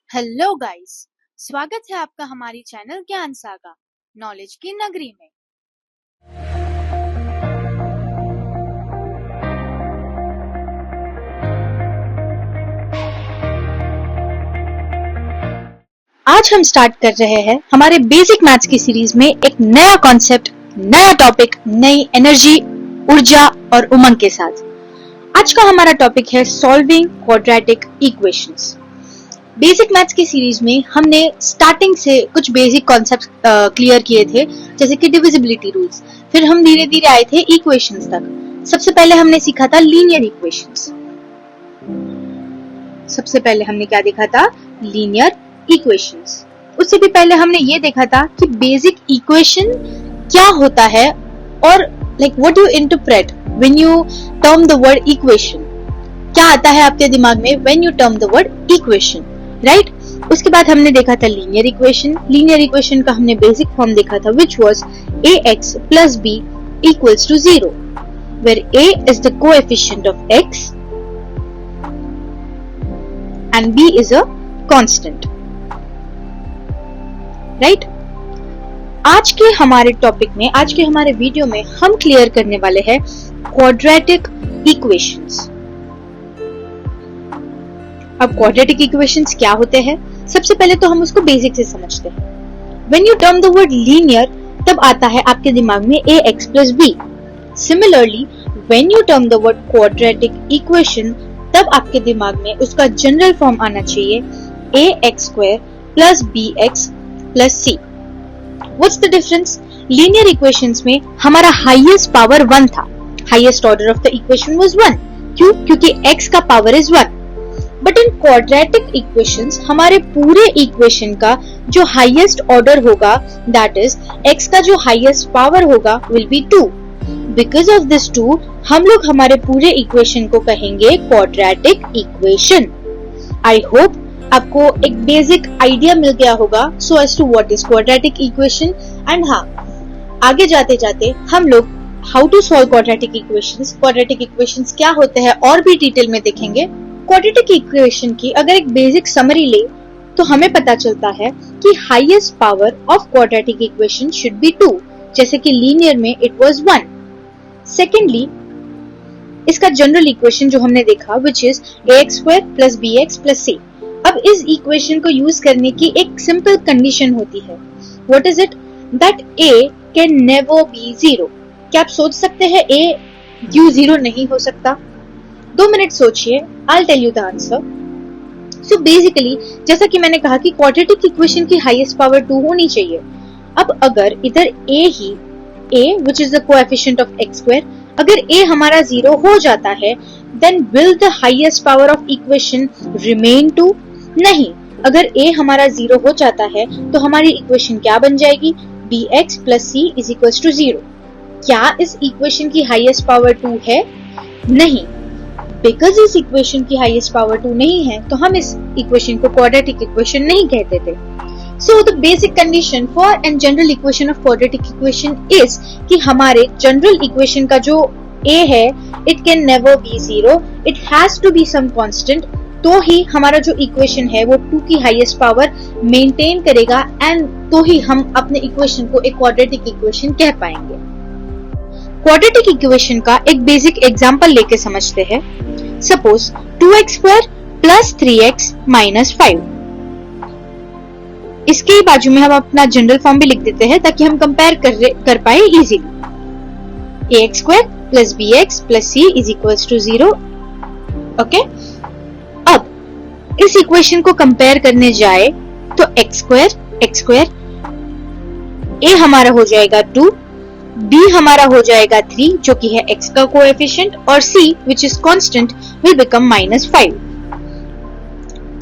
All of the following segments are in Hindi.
हेलो गाइस, स्वागत है आपका हमारी चैनल ज्ञान सागा नॉलेज की नगरी में। आज हम स्टार्ट कर रहे हैं हमारे बेसिक मैथ्स की सीरीज में एक नया कॉन्सेप्ट, नया टॉपिक, नई एनर्जी, ऊर्जा और उमंग के साथ। आज का हमारा टॉपिक है solving quadratic equations. Basic maths की सीरीज में हमने स्टार्टिंग से कुछ बेसिक कॉन्सेप्ट्स क्लियर किए थे, जैसे कि डिविजिबिलिटी रूल्स। फिर हम धीरे धीरे आए थे इक्वेशंस तक। सबसे पहले हमने सीखा था लीनियर इक्वेशंस। सबसे पहले हमने क्या देखा था? Linear equations. उससे भी पहले हमने ये देखा था कि बेसिक इक्वेशन क्या होता है और what you interpret when you term the word equation. क्या आता है आपके दिमाग में when you term the word equation, right? उसके बाद हमने देखा था लीनियर इक्वेशन। लीनियर इक्वेशन का हमने बेसिक फॉर्म देखा था, which was ax plus b equals to 0, where a is the coefficient of x and b is a constant, right? आज के हमारे टॉपिक में, आज के हमारे वीडियो में हम क्लियर करने वाले हैं क्वाड्रेटिक इक्वेशंस। अब क्वाड्रेटिक इक्वेशंस क्या होते हैं? सबसे पहले तो हम उसको बेसिक से समझते हैं। When you term the word linear, तब आता है आपके दिमाग में ax plus b. Similarly, when you term the word quadratic equation, तब आपके दिमाग में उसका जनरल फॉर्म आना चाहिए ax square plus bx plus c. What's the difference? Linear equations में हमारा highest power 1 था. Highest order of the equation was 1. क्यों? क्योंकि x का power is 1. But in quadratic equations हमारे पूरे इक्वेशन का जो हाईएस्ट ऑर्डर होगा, दैट इज x का जो हाईएस्ट पावर होगा, will be 2. Because of this 2 हम लोग हमारे पूरे इक्वेशन को कहेंगे क्वाड्रेटिक इक्वेशन। आई होप आपको एक बेसिक आइडिया मिल गया होगा so as to what is quadratic equation. And हाँ, आगे जाते जाते हम लोग how to solve quadratic equations क्या होते हैं और भी डिटेल में देखेंगे। क्वाड्रेटिक इक्वेशन की अगर एक बेसिक समरी ले तो हमें पता चलता है कि highest power of quadratic equation should be 2, जैसे कि लीनियर में इट वाज 1। सेकेंडली, इसका जनरल इक्वेशन जो हमने देखा which is ax square plus bx plus c। अब इस इक्वेशन को यूज करने की एक सिंपल कंडीशन होती है। What is it? That a can never be 0। क्या आप सोच सकते हैं a क्यों 0 नहीं हो सकता? 2 मिनट सोचिए, I'll tell you the answer. So basically, जैसा कि मैंने कहा कि क्वाड्रेटिक इक्वेशन की हाईएस्ट पावर 2 होनी चाहिए। अब अगर इधर a which is the coefficient of x square, अगर a हमारा 0 हो जाता है, then will the highest power of equation remain 2? नहीं। अगर a हमारा 0 हो जाता है तो हमारी इक्वेशन क्या बन जाएगी? bx plus c is equals to 0। क्या इस इक्वेशन की हाईएस्ट पावर 2 है? नहीं। बिकॉज इस इक्वेशन की हाईएस्ट पावर 2 नहीं है तो हम इस इक्वेशन को क्वाड्रेटिक इक्वेशन नहीं कहते थे। So the basic condition for an general equation of quadratic equation is कि हमारे जनरल इक्वेशन का जो a है, it can never be 0, it has to be some constant, तो ही हमारा जो इक्वेशन है वो 2 की हाईएस्ट पावर मेंटेन करेगा एंड तो ही हम अपने इक्वेशन को एक क्वाड्रेटिक इक्वेशन कह पाएंगे। क्वाड्रेटिक इक्वेशन का एक बेसिक एग्जांपल लेके समझते हैं। Suppose 2x square plus 3x minus 5। इसके बाजू में हम अपना जनरल फॉर्म भी लिख देते हैं ताकि हम कंपेयर कर पाए easily. ax square plus bx plus c is equals to 0। Okay, अब इस इक्वेशन को कंपेयर करने जाए तो x square a हमारा हो जाएगा 2, b हमारा हो जाएगा 3 जो कि है x का कोएफिशिएंट, और c which is constant will become -5।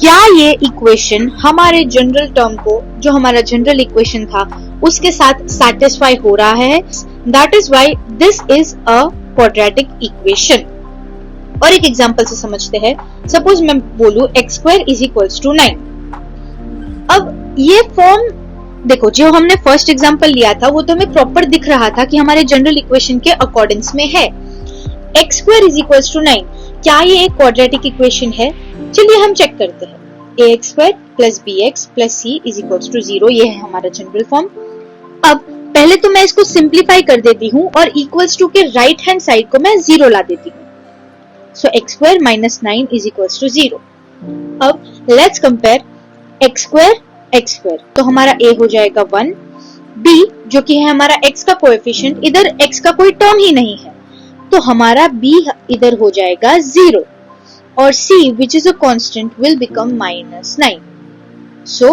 क्या ये इक्वेशन हमारे जनरल टर्म को, जो हमारा जनरल इक्वेशन था, उसके साथ सैटिस्फाई हो रहा है? That is why this is a quadratic equation. और एक एग्जांपल से समझते हैं। सपोज मैं बोलूं x square is equals to 9। अब ये फॉर्म देखो, जो हमने फर्स्ट एग्जांपल लिया था वो तो हमें प्रॉपर दिख रहा था कि हमारे जनरल इक्वेशन के अकॉर्डिंग्स में है। x square is equals to 9, क्या ये एक क्वाड्रेटिक इक्वेशन है? चलिए हम चेक करते हैं। ax square plus bx plus c is equals to 0, ये है हमारा जनरल फॉर्म। अब पहले तो मैं इसको सिंप्लीफाई कर देती हूँ और इक्वल्स टू के राइट हैंड साइड को मैं 0 ला देती हूँ। सो x square minus 9 is equals to 0। अब लेट्स कंपेयर x square, तो हमारा a हो जाएगा 1, b जो कि है हमारा x का कोएफिशिएंट, इधर x का कोई टर्म ही नहीं है तो हमारा b इधर हो जाएगा 0 और c which is a constant will become minus 9। So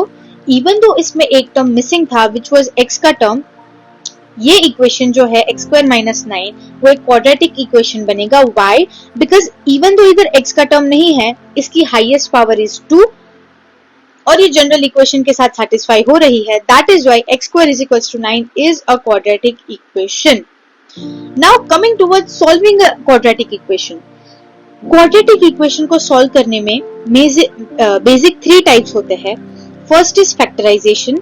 even though इसमें एक टर्म मिसिंग था which was x का टर्म, ये इक्वेशन जो है x square minus 9 वो एक क्वाड्रेटिक इक्वेशन बनेगा। Why? Because even though इधर x का टर्म नहीं है, इसकी हाईएस्ट पावर इज 2 और ये जनरल इक्वेशन के साथ सेटिस्फाई हो रही है। That is why x square is equals to 9 is a quadratic equation. Now coming towards solving a quadratic equation. Quadratic equation को सॉल्व करने में बेसिक 3 टाइप्स होते हैं। First is factorization,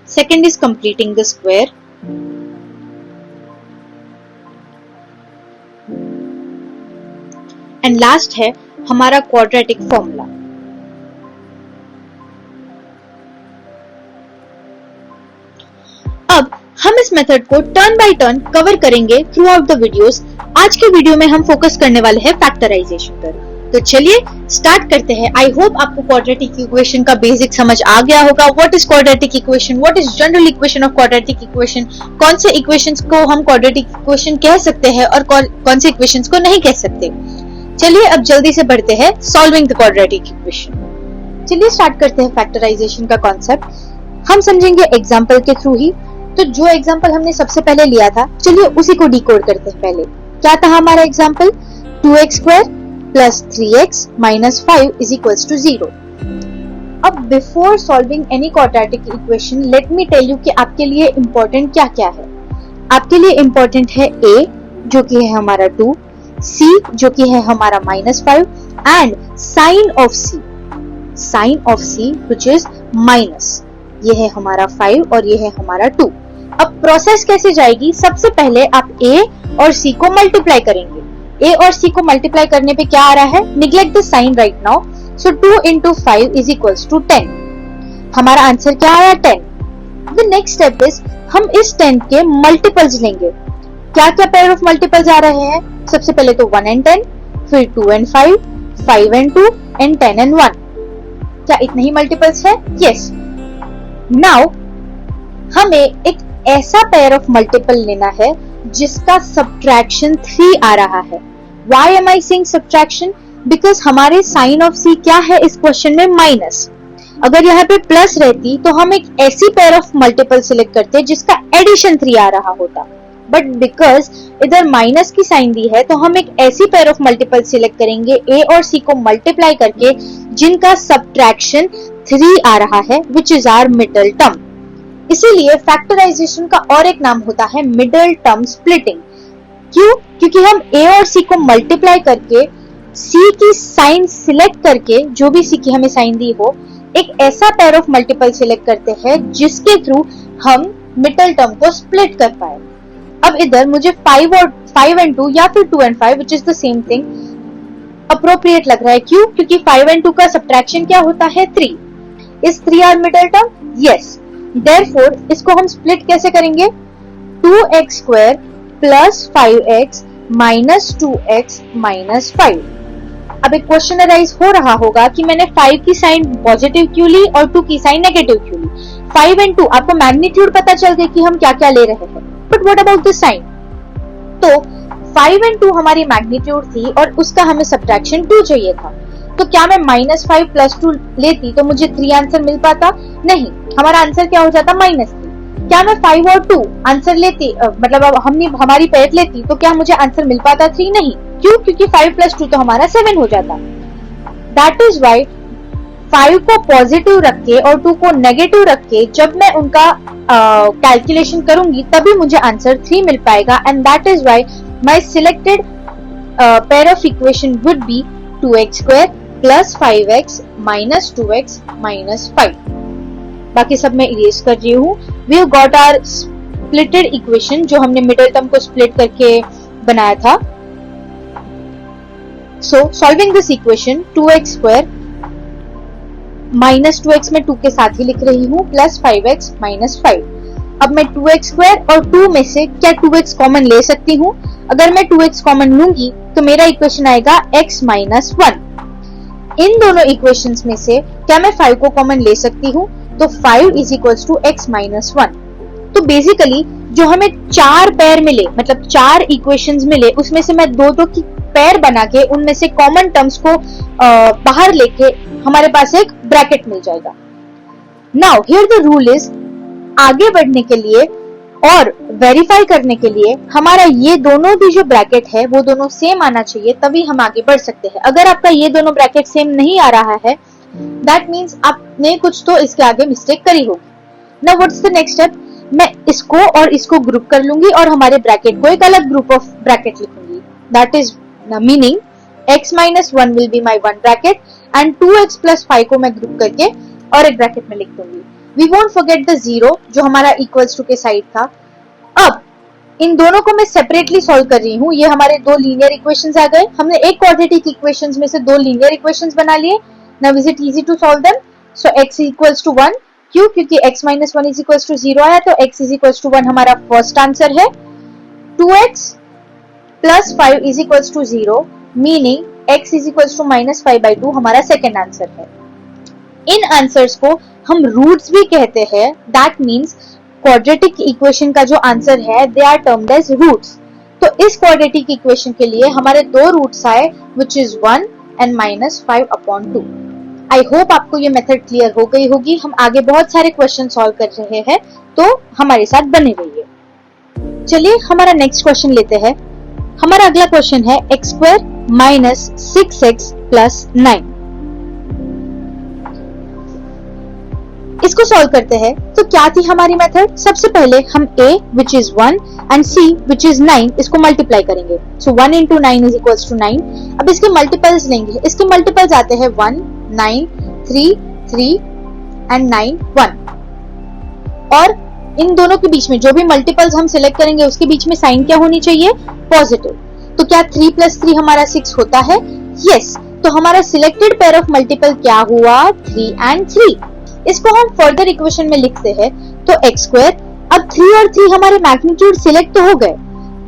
second is completing the square, and last है हमारा क्वाड्रेटिक फॉर्मूला। अब हम इस मेथड को टर्न बाय टर्न कवर करेंगे थ्रू आउट द वीडियोस। आज के वीडियो में हम फोकस करने वाले हैं फैक्टराइजेशन पर। तो चलिए स्टार्ट करते हैं। आई होप आपको क्वाड्रेटिक इक्वेशन का बेसिक समझ आ गया होगा। What is quadratic equation, what is general equation of quadratic equation, कौन से इक्वेशंस को हम क्वाड्रेटिक इक्वेशन कह सकते हैं और कौन से इक्वेशंस को नहीं कह सकते। चलिए अब जल्दी से बढ़ते हैं सॉल्विंग द क्वाड्रेटिक इक्वेशन। चलिए स्टार्ट करते हैं फैक्टराइजेशन का कॉन्सेप्ट। हम समझेंगे एग्जाम्पल के थ्रू ही। तो जो एग्जाम्पल हमने सबसे पहले लिया था, चलिए उसी को डिकोड करते हैं। पहले क्या था हमारा example, 2x square plus 3x minus 5 is equals to 0। अब before solving any quadratic equation let me tell you कि आपके लिए इंपॉर्टेंट क्या क्या है। आपके लिए इंपॉर्टेंट है a जो कि है हमारा 2, c जो कि है हमारा -5 and sign of c which is minus. ये है हमारा 5 और ये है हमारा 2। अब प्रोसेस कैसे जाएगी, सबसे पहले आप a और c को मल्टीप्लाई करेंगे। a और c को मल्टीप्लाई करने पे क्या आ रहा है, neglect the sign right now. So 2 into 5 is equals to 10। हमारा आंसर क्या आया, 10। द नेक्स्ट स्टेप इज हम इस 10 के मल्टीपल्स लेंगे। क्या क्या पेयर ऑफ मल्टीपल्स आ रहे हैं, सबसे पहले तो 1 and 10, फिर 2 and 5, 5 and 2 and 10 and 1। क्या इतने ही मल्टीपल्स है, यस। नाउ हमें एक ऐसा पेयर ऑफ मल्टीपल लेना है जिसका सब्ट्रैक्शन 3 आ रहा है। Why am I saying subtraction? Because हमारे साइन ऑफ c क्या है इस क्वेश्चन में, माइनस। अगर यहाँ पे प्लस रहती तो हम एक ऐसी पेयर ऑफ मल्टीपल सिलेक्ट करते जिसका एडिशन 3 आ रहा होता, बट बिकॉज इधर माइनस की साइन दी है तो हम एक ऐसी पेयर ऑफ मल्टीपल सिलेक्ट करेंगे a और c को मल्टीप्लाई करके जिनका सब्ट्रैक्शन 3 आ रहा है, which is our middle term. इसीलिए फैक्टराइजेशन का और एक नाम होता है मिडल टर्म स्प्लिटिंग। क्यों? क्योंकि हम a और c को मल्टीप्लाई करके c की साइन सिलेक्ट करके, जो भी c की हमें साइन दी हो, एक ऐसा पेयर ऑफ मल्टीपल सिलेक्ट करते हैं जिसके थ्रू हम मिडल टर्म को स्प्लिट कर पाए। अब इधर मुझे 5 and 2 या फिर 2 and 5 which is the same thing appropriate लग रहा है। क्यों? क्योंकि 5 and 2 का सब्ट्रैक्शन क्या होता है, 3। इस 3 our middle term, yes. Therefore इसको हम स्प्लिट कैसे करेंगे, 2x square plus 5x minus 2x minus 5। अब एक क्वेश्चन अराइज हो रहा होगा कि मैंने 5 की साइन पॉजिटिव क्यों ली और 2 की साइन नेगेटिव क्यों ली। 5 and 2 आपको मैग्नीट्यूड पता चल गई कि हम क्या क्या ले रहे हैं, but what about the sign. तो 5 and 2 हमारी मैग्नीट्यूड थी और उसका हमें सब्ट्रैक्शन 2 चाहिए था। तो क्या मैं -5 + 2 लेती तो मुझे 3 आंसर मिल पाता, नहीं, हमारा आंसर क्या हो जाता, -3। क्या मैं 5 और 2 आंसर लेती, मतलब अब हमने हमारी पेयर लेती तो क्या मुझे आंसर मिल पाता, 3 नहीं। क्यों? क्योंकि 5 + 2 तो हमारा 7 हो जाता। दैट इज वाई 5 को पॉजिटिव रख के और 2 को नेगेटिव रख के जब मैं उनका कैलकुलेशन करूंगी तभी मुझे आंसर 3 मिल पाएगा। And that is why my selected pair of equation would be 2x square plus 5x minus 2x minus 5। बाकी सब मैं इरेज कर रही हूँ। We have got our splitted equation जो हमने मिडिल टर्म को स्प्लिट करके बनाया था। So solving this equation 2x square minus 2x में 2 के साथ ही लिख रही हूँ प्लस 5x माइनस 5। अब मैं 2x स्क्वायर और 2 में से क्या 2x कॉमन ले सकती हूँ? अगर मैं 2x कॉमन लूंगी तो मेरा इक्वेशन आएगा x माइनस 1। इन दोनों इक्वेशंस में से क्या मैं 5 को कॉमन ले सकती हूँ? तो 5 is equals to x minus 1। तो बेसिकली जो हमें 4 पेयर मिले, मतलब 4 इक्वेशंस मिले, उसमें से मैं दो की पेयर बना के उनमें से कॉमन टर्म्स को बाहर लेके हमारे पास एक ब्रैकेट मिल जाएगा। Now here the rule is, आगे बढ़ने के लिए और वेरीफाई करने के लिए हमारा ये दोनों भी जो ब्रैकेट है वो दोनों सेम आना चाहिए, तभी हम आगे बढ़ सकते हैं। अगर आपका ये दोनों ब्रैकेट सेम नहीं आ रहा है, दैट मीन्स आपने कुछ तो इसके आगे मिस्टेक करी होगी। Now what's the next step? मैं इसको और इसको ग्रुप कर लूंगी और हमारे ब्रैकेट को एक अलग ग्रुप ऑफ ब्रैकेट लिखूंगी। That is meaning x minus 1 will be my one bracket and 2x plus 5 को मैं ग्रुप करके और एक ब्रैकेट में लिख दूंगी। We won't forget the zero जो हमारा इक्वल्स टू के साइड था। अब इन दोनों को मैं सेपरेटली सॉल्व कर रही हूँ। ये हमारे दो लीनियर इक्वेशंस आ गए। हमने एक क्वाड्रेटिक इक्वेशंस में से दो लीनियर इक्वेशंस बना लिए। Now is it easy to solve them? So x equals to 1, क्यों? क्योंकि x minus 1 is equals to 0 आया, तो x इज इक्वल्स टू 1 हमारा फर्स्ट आंसर है। 2x plus 5 is equals to 0, meaning x is equals to minus 5/2 हमारा सेकेंड आंसर है। इन आंसर्स को हम रूट्स भी कहते हैं। दैट मीन्स क्वाड्रेटिक इक्वेशन का जो आंसर है they are termed as roots. तो इस क्वाड्रेटिक इक्वेशन के लिए हमारे दो रूट्स आए, which is 1 and minus 5/2। I hope आपको ये मेथड क्लियर हो गई होगी। हम आगे बहुत सारे क्वेश्चन सॉल्व कर रहे हैं, तो हमारे साथ बने रहिए। चलिए हमारा नेक्स्ट क्वेश्चन लेते हैं। हमारा अगला क्वेश्चन है x square minus 6x plus 9। इसको सॉल्व करते हैं। तो क्या थी हमारी मेथड? सबसे पहले हम a which is 1 and c which is 9 इसको मल्टीप्लाई करेंगे। सो 1 इंटू 9 इज इक्वल्स टू 9। अब इसके मल्टीपल्स लेंगे। इसके मल्टीपल्स आते हैं 1, 9, 3, 3 एंड 9, 1। और इन दोनों के बीच में जो भी मल्टीपल्स हम सिलेक्ट करेंगे उसके बीच में साइन क्या होनी चाहिए? पॉजिटिव। तो क्या 3 प्लस 3 हमारा 6 होता है? यस। तो हमारा सिलेक्टेड पेयर ऑफ मल्टीपल क्या हुआ? 3 एंड 3। इसको हम फर्दर इक्वेशन में लिखते हैं। तो x स्क्वायर, अब 3 और 3 हमारे मैग्नीट्यूड सिलेक्ट तो हो गए,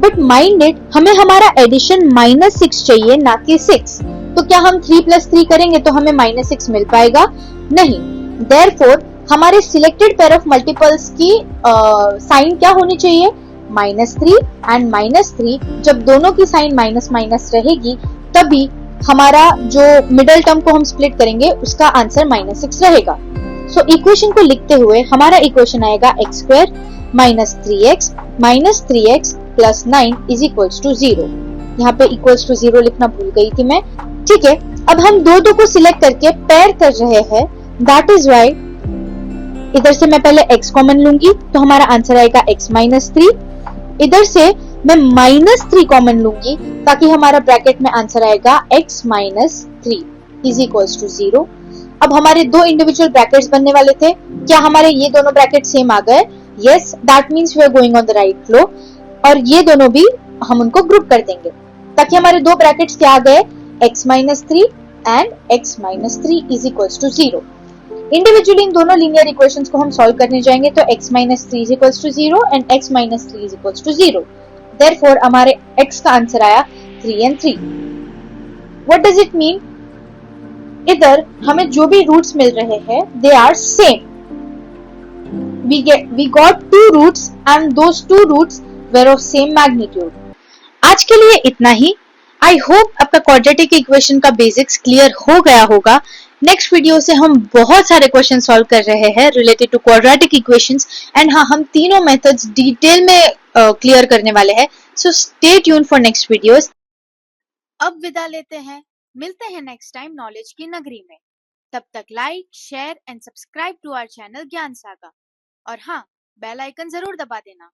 बट माइंड इट, हमें हमारा एडिशन माइनस 6 चाहिए, ना कि 6। तो क्या हम 3 प्लस 3 करेंगे तो हमें माइनस 6 मिल पाएगा? नहीं। देयरफॉर हमारे सिलेक्टेड पेयर ऑफ मल्टीपल्स की साइन क्या होनी चाहिए? -3 एंड -3। जब दोनों की साइन माइनस माइनस रहेगी तभी हमारा जो मिडल टर्म को हम स्प्लिट करेंगे उसका आंसर -6 रहेगा। सो इक्वेशन को लिखते हुए हमारा इक्वेशन आएगा x square minus 3x plus 9 is equals to 0। यहाँ पे इक्वल्स टू 0 लिखना भूल गई थी मैं। ठीक है, अब हम दो को सिलेक्ट करके पेयर कर रहे हैं। दैट इज वाई इधर से मैं पहले x कॉमन लूंगी तो हमारा आंसर आएगा x माइनस 3। इधर से मैं -3 कॉमन लूंगी ताकि हमारा ब्रैकेट में आंसर आएगा x minus 3 is equals to 0। अब हमारे दो इंडिविजुअल ब्रैकेट्स बनने वाले थे। क्या हमारे ये दोनों ब्रैकेट सेम आ गए? Yes, that means we are going on the right flow. और ये दोनों भी हम उनको ग्रुप कर देंगे ताकि हमारे दो ब्रैकेट्स क्या आ गए? x minus 3 and x minus 3 is equals to 0। Individually इन दोनों लीनियर इक्वेशंस को हम सॉल्व करने जाएंगे तो x minus 3 is equals to 0 and x minus 3 is equals to 0। Therefore हमारे x का आंसर आया 3 and 3। What does it mean? इधर हमें जो भी रूट्स मिल रहे हैं they are same. we got two roots and those two roots were of same magnitude। आज के लिए इतना ही। आई होप आपका क्वाड्रेटिक इक्वेशन का बेसिक्स क्लियर हो गया होगा। नेक्स्ट वीडियो से हम बहुत सारे क्वेश्चन सॉल्व कर रहे हैं related to quadratic equations and हाँ, हम तीनों मेथड्स डिटेल में क्लियर करने वाले हैं। So stay tune for next videos. अब विदा लेते हैं, मिलते हैं नेक्स्ट टाइम नॉलेज की नगरी में। तब तक like, share and subscribe to our channel Gyan Saga. और हाँ, बेल आइकन जरूर दबा देना।